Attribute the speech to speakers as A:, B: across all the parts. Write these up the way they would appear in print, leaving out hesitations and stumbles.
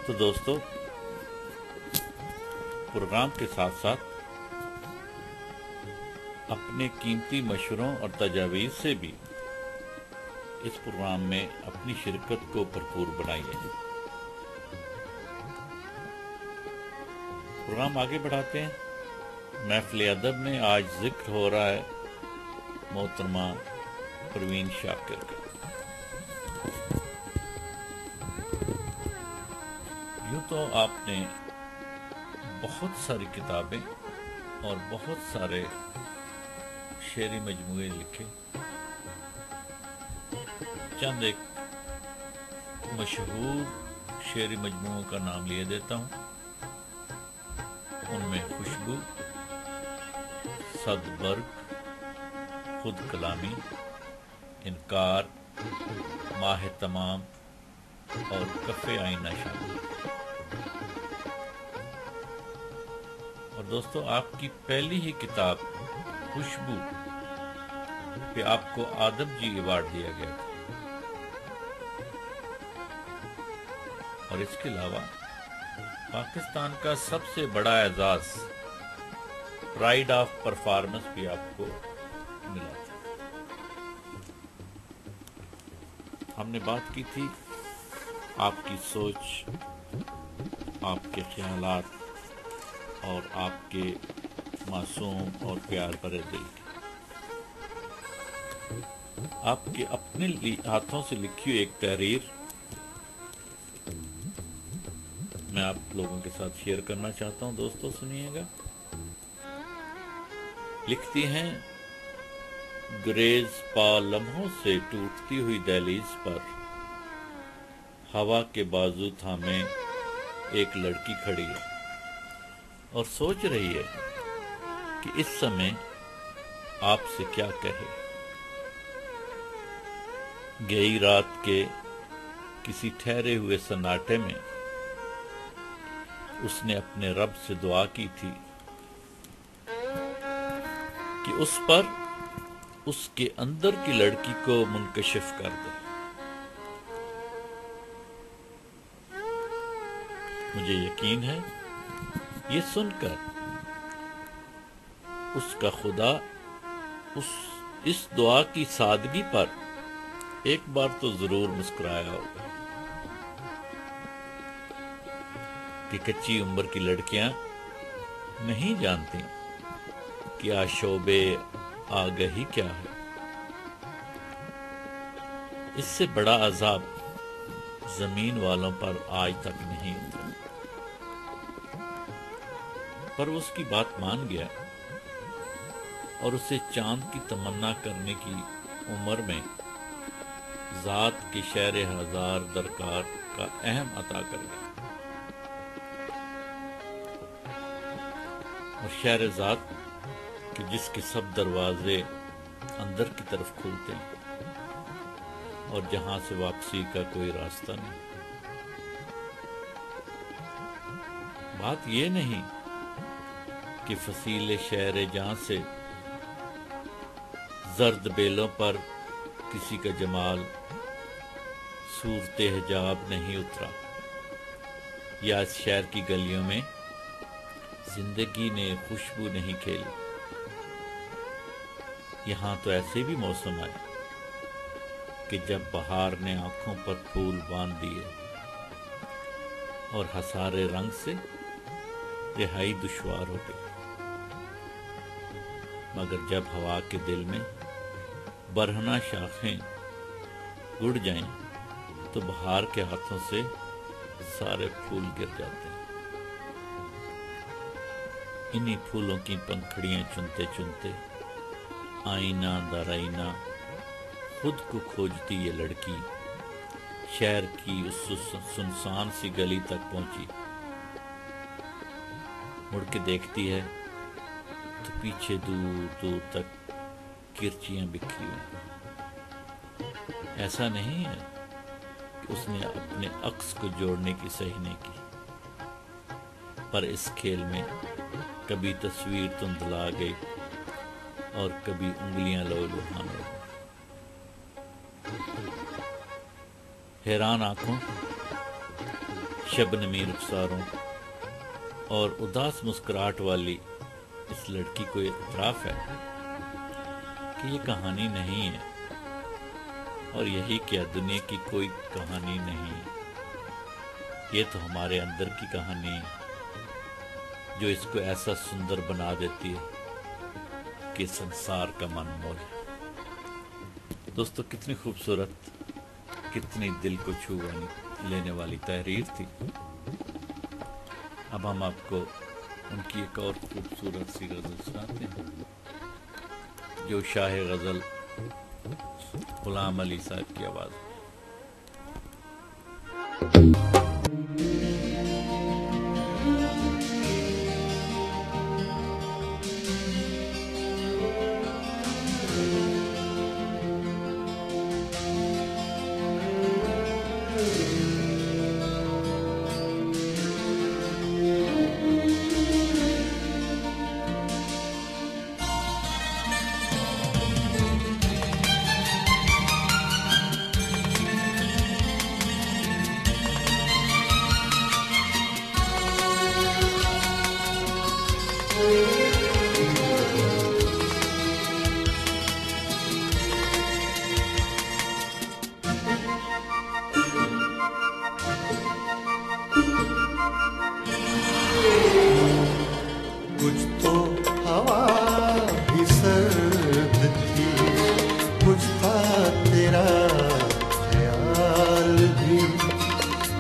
A: तो दोस्तों, प्रोग्राम के साथ साथ अपने कीमती मशवरों और तजावीज़ से भी इस प्रोग्राम में अपनी शिरकत को भरपूर बनाइए। प्रोग्राम आगे बढ़ाते हैं। महफिल अदब में आज जिक्र हो रहा है मोहतरमा परवीन शाकिर का। यूँ तो आपने बहुत सारी किताबें और बहुत सारे शेरी मजमूए लिखे। चंद एक मशहूर शेरी मजमूओं का नाम लिए देता हूँ। उनमें खुशबू, सदबर्ग, खुद कलामी, इनकार, माह तमाम और कफ़े आईना शामिल। और दोस्तों, आपकी पहली ही किताब खुशबू पे आपको आदम जी अवार्ड दिया गया था। और इसके अलावा पाकिस्तान का सबसे बड़ा एजाज प्राइड ऑफ परफॉर्मेंस भी आपको मिला था। हमने बात की थी आपकी सोच, आपके ख्यालात और आपके मासूम और प्यार भरे दिल की। आपके अपने हाथों से लिखी हुई एक तहरीर मैं आप लोगों के साथ शेयर करना चाहता हूं। दोस्तों सुनिएगा। लिखती हैं, गुरेज पा लम्हों से टूटती हुई दहलीज पर हवा के बाजू थामे एक लड़की खड़ी है और सोच रही है कि इस समय आपसे क्या कहे। गई रात के किसी ठहरे हुए सन्नाटे में उसने अपने रब से दुआ की थी कि उस पर उसके अंदर की लड़की को मुनकशिफ कर दे। मुझे यकीन है ये सुनकर उसका खुदा इस दुआ की सादगी पर एक बार तो जरूर मुस्कुराया होगा कि कच्ची उम्र की लड़कियां नहीं जानती कि आशोबे आगही क्या है। इससे बड़ा अजाब जमीन वालों पर आज तक नहीं उतरा। पर वो उसकी बात मान गया और उसे चांद की तमन्ना करने की उम्र में जात के शहर हजार दरकार का अहम अता कर गया। और शहर जात कि जिसके सब दरवाजे अंदर की तरफ खुलते हैं और जहां से वापसी का कोई रास्ता नहीं। बात यह नहीं कि फसीले शहर जहां से जर्द बेलों पर किसी का जमाल सूरते हिजाब नहीं उतरा, या इस शहर की गलियों में जिंदगी ने खुशबू नहीं खेली। यहां तो ऐसे भी मौसम आए कि जब बहार ने आंखों पर फूल बांध दिए और हसारे रंग से रिहाई दुश्वार हो गई। मगर जब हवा के दिल में बरहना शाखें उड़ जाएं तो बहार के हाथों से सारे फूल गिर जाते हैं। इन्हीं फूलों की पंखड़ियां चुनते चुनते आईना दर आईना खुद को खोजती ये लड़की शहर की उस सुनसान सी गली तक पहुंची। मुड़ के देखती है तो पीछे दूर दूर तक किरचियां बिखरी हुई। ऐसा नहीं है कि उसने अपने अक्स को जोड़ने की सही नहीं की, पर इस खेल में कभी तस्वीर धुंधला गई और कभी उंगलियां लहूलुहान हो गई। हैरान आंखों शबनमी रुखसारों और उदास मुस्कुराहट वाली इस लड़की को इतराफ है कि ये कहानी नहीं है, और यही क्या, दुनिया की कोई कहानी नहीं, ये तो हमारे अंदर की कहानी है जो इसको ऐसा सुंदर बना देती है कि संसार का मन मोह जाए। दोस्तों, कितनी खूबसूरत, कितनी दिल को छू लेने वाली तहरीर थी। अब हम आपको उनकी एक और खूबसूरत सी गज़ल सुनाते हैं जो शाह गज़ल गुलाम अली साहब की आवाज़ में।
B: कुछ तो हवा भी सर्द थी, कुछ था तेरा ख्याल भी।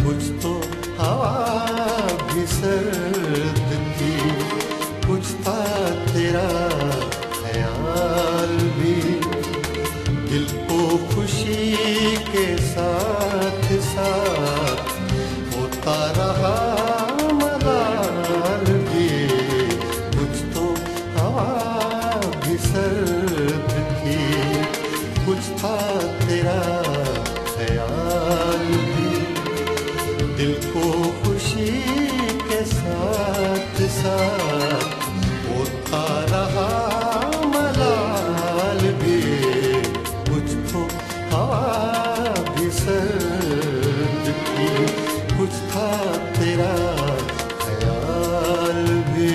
B: कुछ तो हवा भी सर्द थी, कुछ था तेरा ख्याल भी। दिल को खुशी के साथ साथ होता रहा मलाल भी। कुछ तो हवा भी सर्द थी, कुछ था तेरा ख्याल भी। दिल को खुशी के साथ साथ होता रहा मलाल भी। कुछ तो हवा भी सर्द थी, कुछ था तेरा ख्याल भी।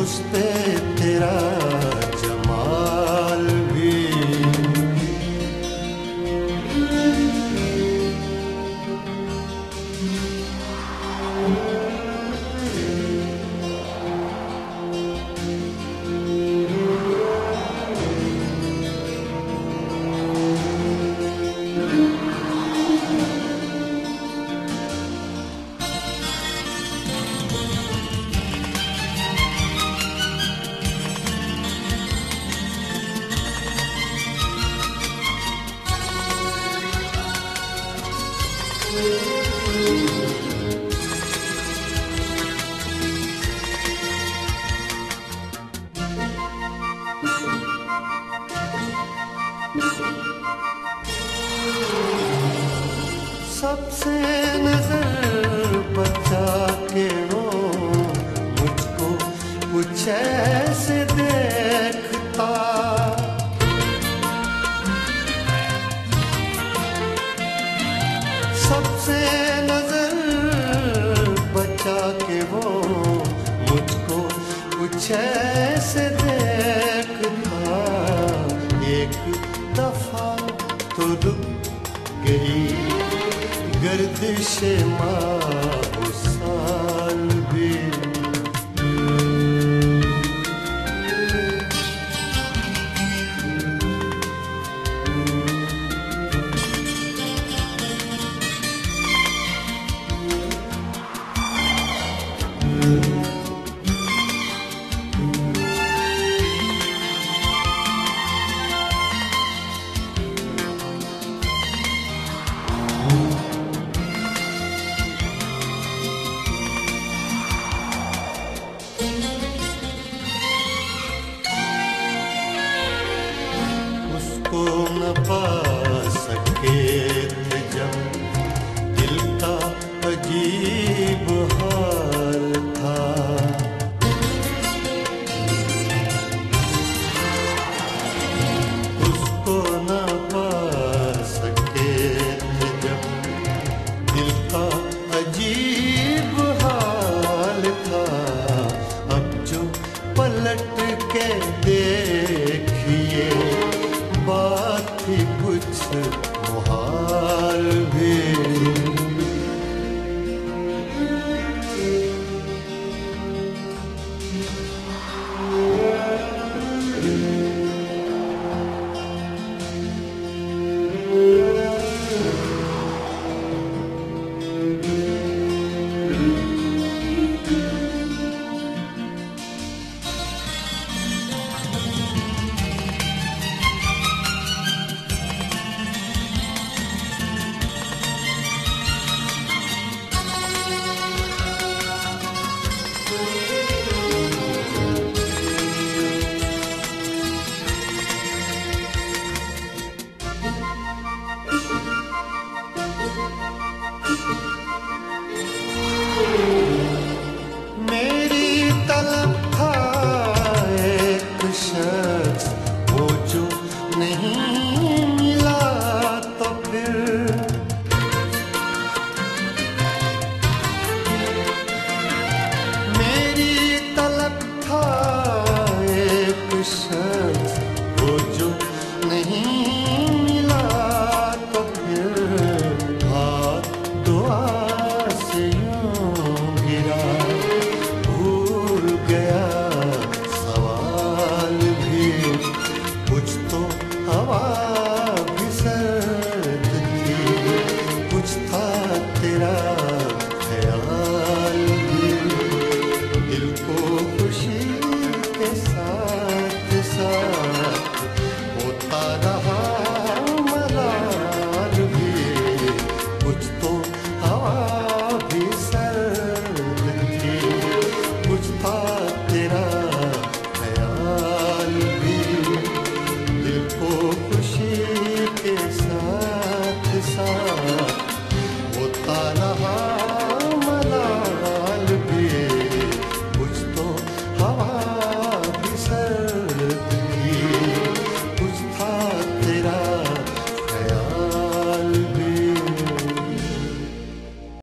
B: उस पे तेरा जमाल भी। सबसे नजर बचा के वो मुझको कुछ ऐसे देखता। सबसे नजर बचा के वो मुझको कुछ ऐसे देखता। एक दफा तो रुक गई गर्दिश माह साल भी। उसको न पा सके थे जब दिल का अजीब हाल था। उसको न पा सके थे जब दिल का अजीब हाल था। अब जो पलट के देखिए बात ही कुछ मुहाल भी। मेरी तलब था एक शख्स वो जो नहीं मिला तो फिर मेरी तलब था एक शख्स वो जो नहीं मिला तो फिर हाथ दुआ से यूं गिरा भूल गया सवाल भी। कुछ तो हवा भी सर्द थी कुछ था तेरा ख्याल भी। दिल को खुशी के साथ साथ होता रहा मलाल भी। कुछ तो हवा भी सर्द थी कुछ था तेरा ख्याल भी। दिल को खुशी के साथ साथ